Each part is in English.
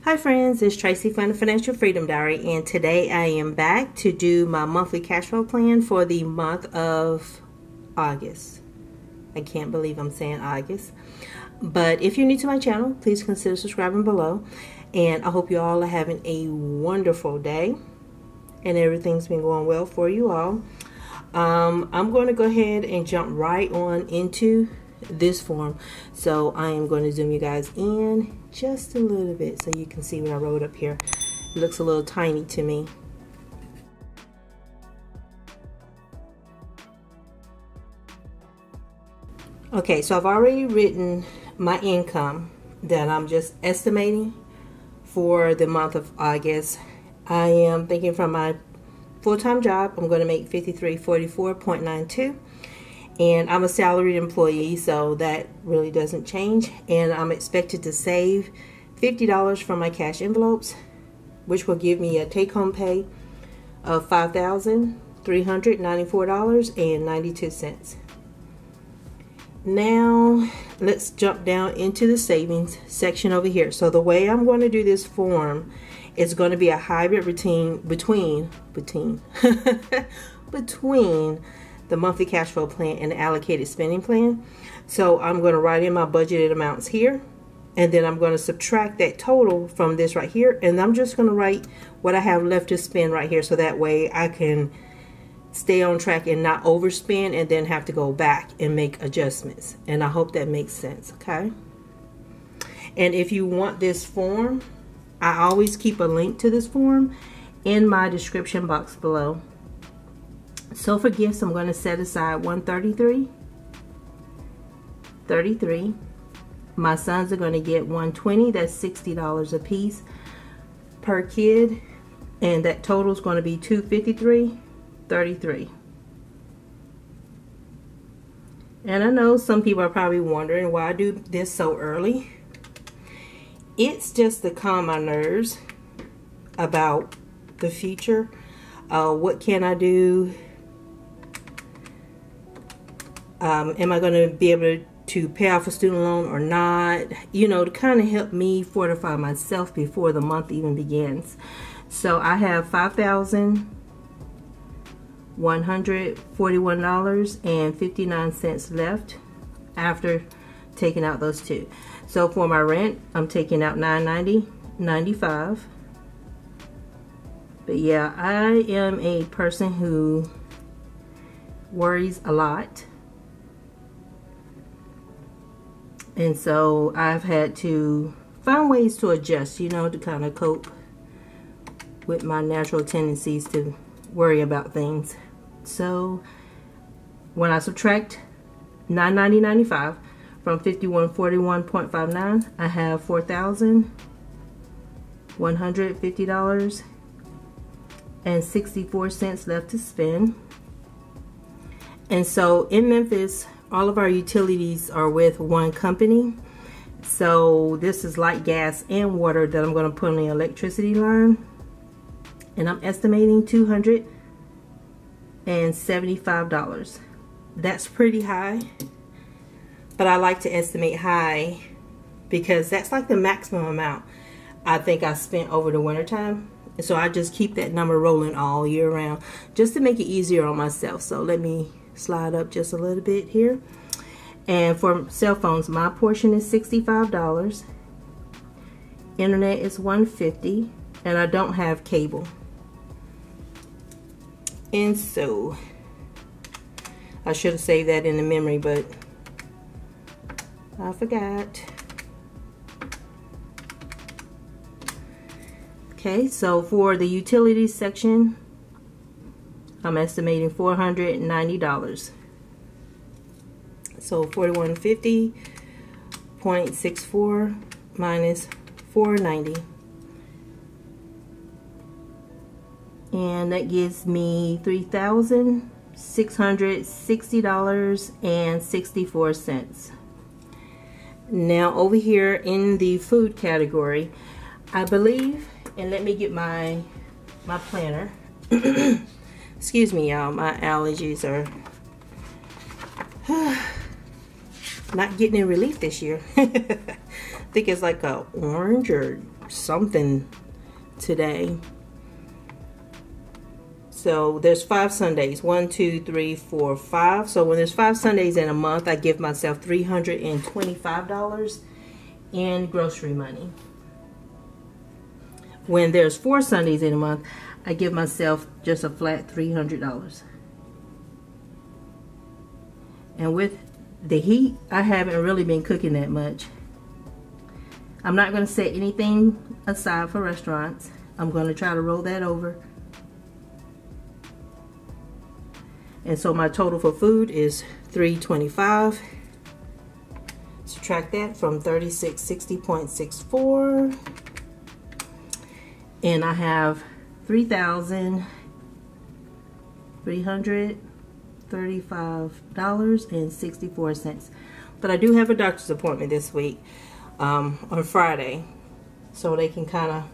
Hi friends, it's Tracy from the Financial Freedom Diary, and today I am back to do my monthly cash flow plan for the month of August. I can't believe I'm saying August. But if you're new to my channel, please consider subscribing below. And I hope you all are having a wonderful day and everything's been going well for you all. I'm going to go ahead and jump right on into this form. So I am going to zoom you guys in just a little bit so you can see what I wrote up here. It looks a little tiny to me. Okay, so I've already written my income that I'm just estimating for the month of August. I am thinking from my full-time job, I'm going to make $53.44.92. And I'm a salaried employee, so that really doesn't change. And I'm expected to save $50 from my cash envelopes, which will give me a take-home pay of $5,394.92. Now, let's jump down into the savings section over here. So the way I'm going to do this form is going to be a hybrid routine between the monthly cash flow plan and the allocated spending plan. So I'm going to write in my budgeted amounts here, and then I'm going to subtract that total from this right here, and I'm just going to write what I have left to spend right here, so that way I can stay on track and not overspend and then have to go back and make adjustments. And I hope that makes sense, okay? And if you want this form, I always keep a link to this form in my description box below. So for gifts, I'm going to set aside $133.33. My sons are going to get $120. That's $60 a piece per kid, and that total is going to be $253.33. And I know some people are probably wondering why I do this so early. It's just to calm my nerves about the future. What can I do? Am I going to be able to pay off a student loan or not? You know, to kind of help me fortify myself before the month even begins. So I have $5,141.59 left after taking out those two. So for my rent, I'm taking out $990.95. But yeah, I am a person who worries a lot. And so I've had to find ways to adjust, you know, to kind of cope with my natural tendencies to worry about things. So when I subtract $990.95 from $5141.59, I have $4,150.64 left to spend. And so in Memphis, all of our utilities are with one company. So this is light, gas, and water that I'm going to put on the electricity line. And I'm estimating $275. That's pretty high. But I like to estimate high because that's like the maximum amount I think I spent over the winter time. So I just keep that number rolling all year round just to make it easier on myself. So let me slide up just a little bit here. And for cell phones, my portion is $65. Internet is $150, and I don't have cable. And so I should have saved that in the memory, but I forgot. Okay, so for the utilities section, I'm estimating $490. So 4150.64 minus 490. And that gives me $3,660.64. Now over here in the food category, I believe, and let me get my planner. Excuse me, y'all, my allergies are not getting any relief this year. I think it's like a orange or something today. So there's 5 Sundays, 1, 2, 3, 4, 5. So when there's 5 Sundays in a month, I give myself $325 in grocery money. When there's 4 Sundays in a month, I give myself just a flat $300. And with the heat, I haven't really been cooking that much. I'm not going to set anything aside for restaurants. I'm going to try to roll that over. And so my total for food is $325. Subtract that from 3660.64. And I have $3,335.64. But I do have a doctor's appointment this week on Friday, so they can kind of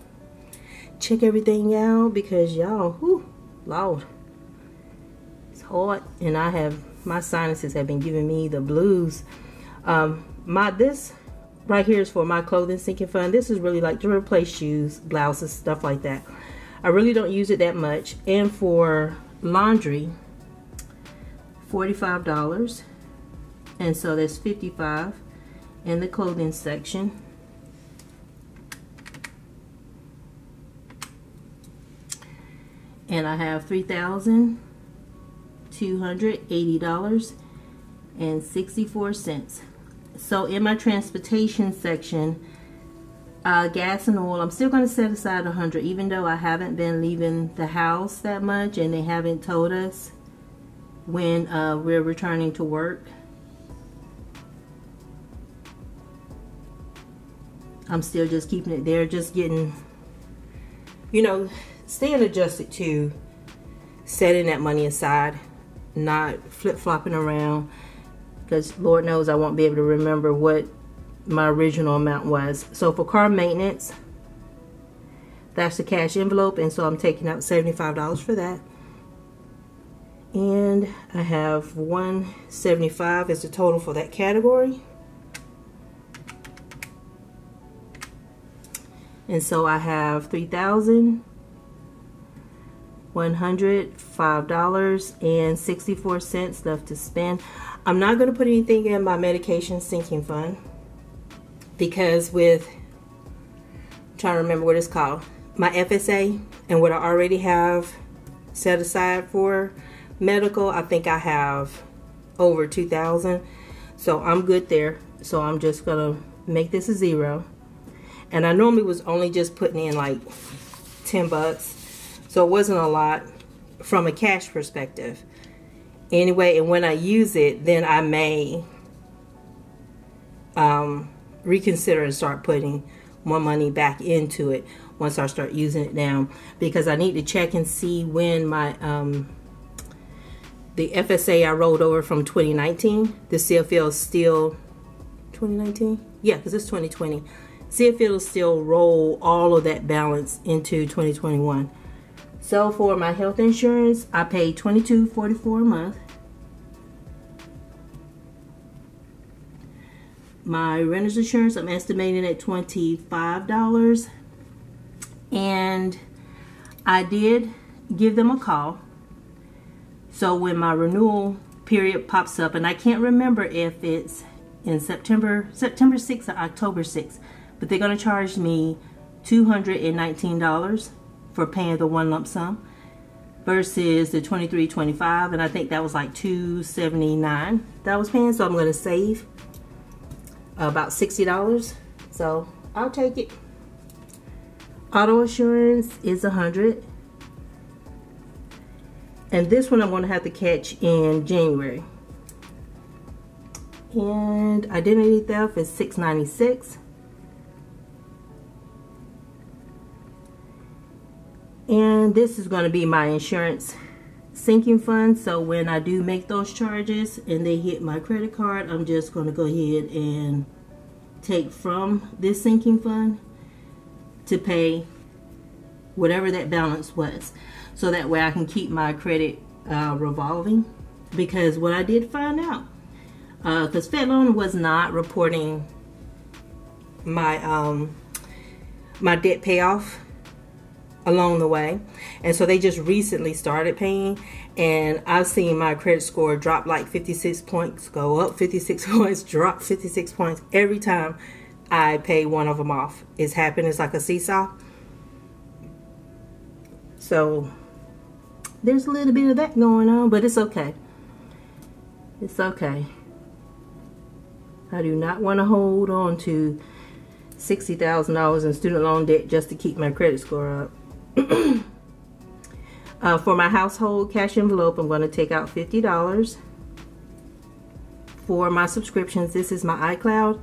check everything out, because y'all, whew, Lord, it's hard, and my sinuses have been giving me the blues. This right here is for my clothing sinking fund. This is really like to replace shoes, blouses, stuff like that. I really don't use it that much. And for laundry, $45, and so there's $55 in the clothing section. And I have $3,280.64. So in my transportation section, gas and oil, I'm still going to set aside $100, even though I haven't been leaving the house that much and they haven't told us when we're returning to work. I'm still just keeping it there, just getting, staying adjusted to setting that money aside, not flip-flopping around, because Lord knows I won't be able to remember what my original amount was. So for car maintenance, that's the cash envelope, and so I'm taking out $75 for that. And I have $175 as the total for that category. And so I have $3,105.64 left to spend. I'm not going to put anything in my medication sinking fund, because I'm trying to remember what it's called, my FSA, and what I already have set aside for medical, I think I have over $2,000. So I'm good there. So I'm just going to make this a 0. And I normally was only just putting in like $10. So it wasn't a lot from a cash perspective. Anyway, and when I use it, then I may reconsider and start putting more money back into it once I start using it now, because I need to check and see when my the FSA I rolled over from 2019, the CFL is still 2019, yeah, because it's 2020. See if it'll still roll all of that balance into 2021. So for my health insurance, I pay $22.44 a month. My renter's insurance, I'm estimating at $25. And I did give them a call. So when my renewal period pops up, and I can't remember if it's in September 6th or October 6th, but they're going to charge me $219 for paying the one lump sum versus the $23.25, and I think that was like $279 that I was paying. So I'm going to save about $60. So I'll take it. Auto insurance is $100, and this one I'm going to have to catch in January. And identity theft is $696. And this is going to be my insurance sinking fund. So when I do make those charges and they hit my credit card, I'm just going to go ahead and take from this sinking fund to pay whatever that balance was. So that way I can keep my credit revolving. Because what I did find out, because FedLoan was not reporting my my debt payoff along the way. And so they just recently started paying, and I've seen my credit score drop like 56 points, go up 56 points, drop 56 points every time I pay one of them off. It's happened. It's like a seesaw. So there's a little bit of that going on, but it's okay. It's okay. I do not want to hold on to $60,000 in student loan debt just to keep my credit score up. For my household cash envelope, I'm going to take out $50. For my subscriptions, this is my iCloud,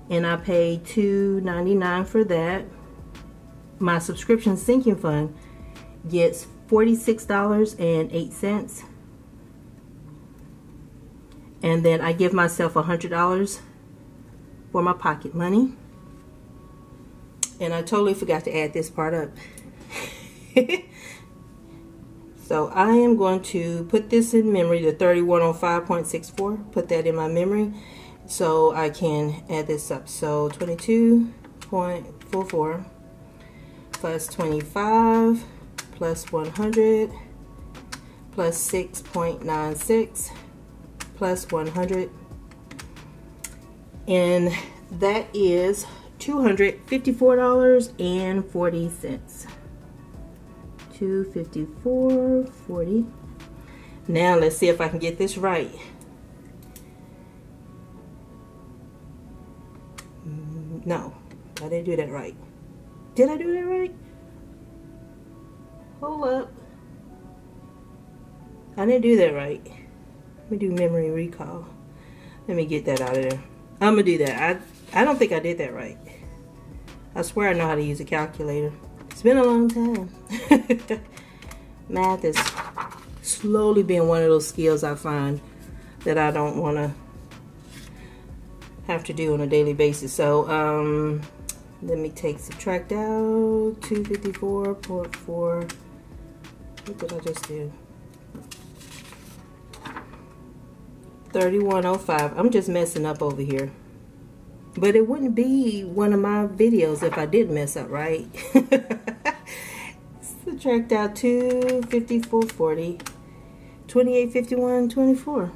and I pay $2.99 for that. My subscription sinking fund gets $46.08, and then I give myself $100 for my pocket money. And I totally forgot to add this part up. So I am going to put this in memory, the 3105.64, put that in my memory so I can add this up. So 22.44 plus 25 plus 100 plus 6.96 plus 100, and that is $254.40. $254.40. Now let's see if I can get this right. No, I didn't do that right. Did I do that right? Hold up. I didn't do that right. Let me do memory recall. Let me get that out of there. I'm gonna do that. I don't think I did that right. I swear I know how to use a calculator. It's been a long time. Math is slowly being one of those skills I find that I don't want to have to do on a daily basis. So let me subtract out 254.4. What did I just do? 3105. I'm just messing up over here. But it wouldn't be one of my videos if I did mess up, right? Subtract out 254.40. 2851.24.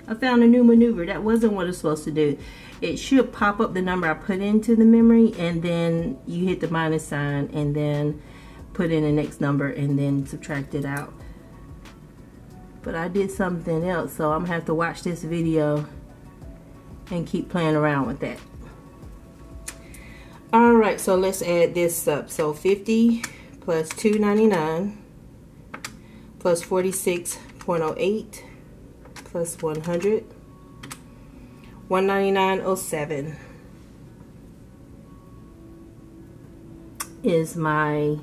I found a new maneuver. That wasn't what it's supposed to do. It should pop up the number I put into the memory, and then you hit the minus sign and then put in the next number and then subtract it out. But I did something else, so I'm gonna have to watch this video and keep playing around with that. Alright, so let's add this up. So 50 plus 299 plus 46.08 plus 100, 199.07 is my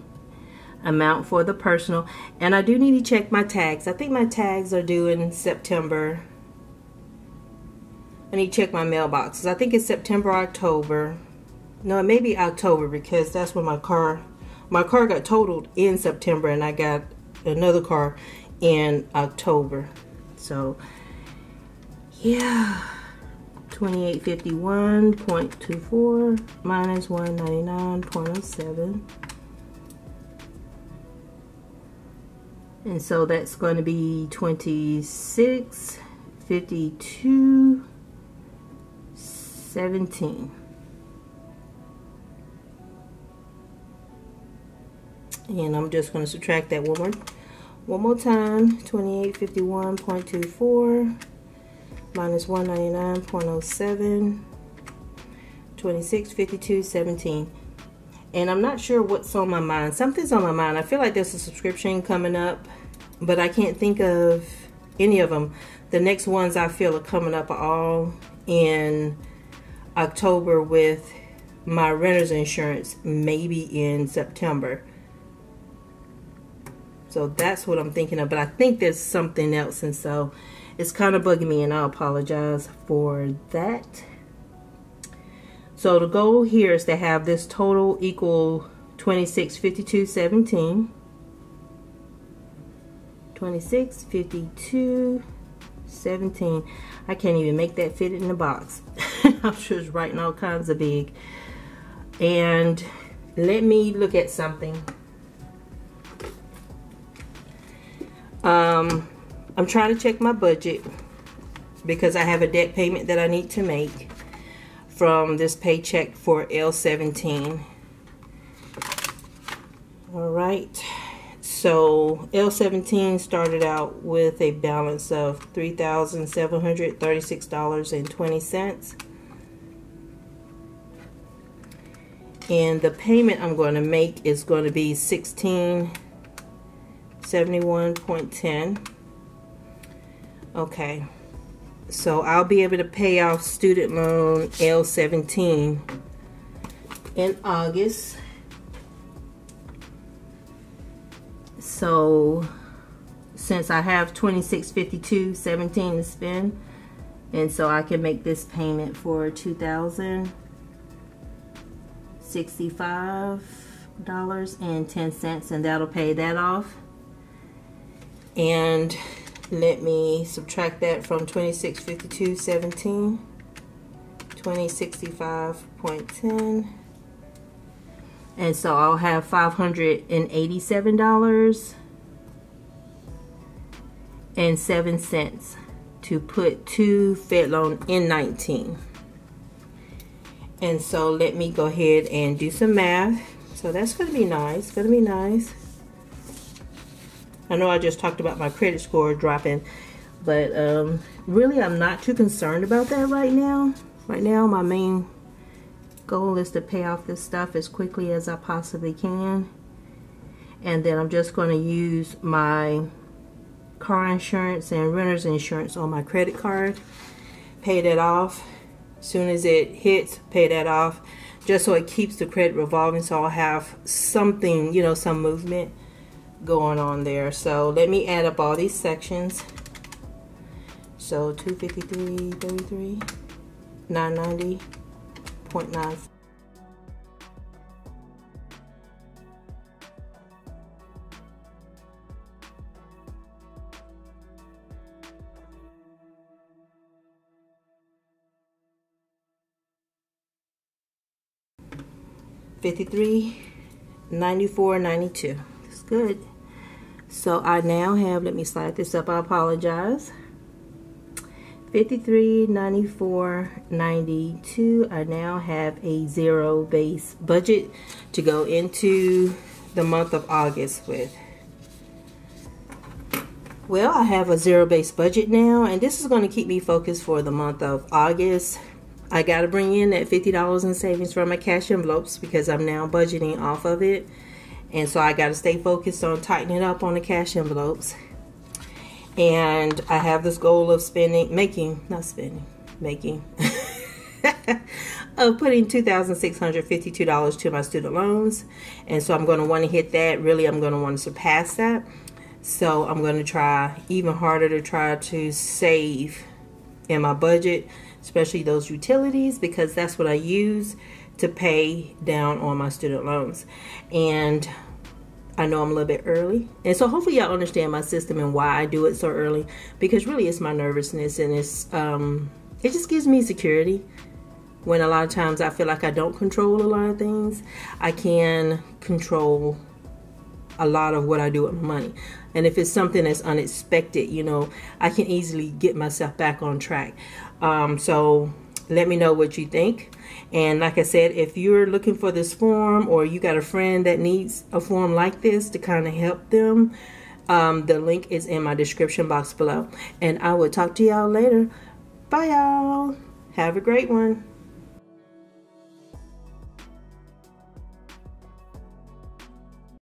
amount for the personal. And I do need to check my tags. I think my tags are due in September. I need to check my mailboxes. I think it's September, October. No, it may be October, because that's when my car got totaled in September, and I got another car in October. So yeah, 2851.24 minus 199.07, and so that's going to be 2652.17. And I'm just going to subtract that one more time. 2851.24 minus 199.07, 2652.17. And I'm not sure what's on my mind. Something's on my mind. I feel like there's a subscription coming up, but I can't think of any of them. The next ones I feel are coming up are all in October, with my renter's insurance maybe in September. So that's what I'm thinking of, but I think there's something else, and so it's kind of bugging me, and I apologize for that. So the goal here is to have this total equal 2652.17. 2652.17. I can't even make that fit in the box. I'm just writing all kinds of big. And let me look at something. I'm trying to check my budget because I have a debt payment that I need to make from this paycheck for L17. All right. So L17 started out with a balance of $3,736.20. And the payment I'm going to make is going to be $1671.10. Okay. So I'll be able to pay off student loan L17 in August. So since I have $2652.17 to spend, and so I can make this payment for $2,065.10, and that'll pay that off. And let me subtract that from $2652.17, $2065.10. And so I'll have $587.07 to put to Fed loan N19. And so let me go ahead and do some math. So that's going to be nice. Going to be nice. I know I just talked about my credit score dropping, but really I'm not too concerned about that right now. Right now my main goal is to pay off this stuff as quickly as I possibly can, and then I'm just going to use my car insurance and renter's insurance on my credit card, pay that off as soon as it hits, pay that off, just so it keeps the credit revolving, so I'll have something, you know, some movement going on there. So let me add up all these sections. So 253.33, 990.9. $53.94.92. That's good. So I now have, let me slide this up, I apologize. $53.94.92. I now have a zero base budget to go into the month of August with. Well, I have a zero base budget now, and this is going to keep me focused for the month of August. I got to bring in that $50 in savings from my cash envelopes because I'm now budgeting off of it. And so I got to stay focused on tightening up on the cash envelopes. And I have this goal of making of putting $2,652 to my student loans. And so I'm going to want to hit that. Really, I'm going to want to surpass that. So I'm going to try even harder to try to save in my budget, especially those utilities, because that's what I use to pay down on my student loans. And I know I'm a little bit early, and so hopefully y'all understand my system and why I do it so early, because really it's my nervousness, and it's it just gives me security when a lot of times I feel like I don't control a lot of things. I can control a lot of what I do with my money, and if it's something that's unexpected, you know, I can easily get myself back on track. So let me know what you think. And like I said, if you're looking for this form, or you got a friend that needs a form like this to kind of help them, the link is in my description box below. And I will talk to y'all later. Bye y'all. Have a great one.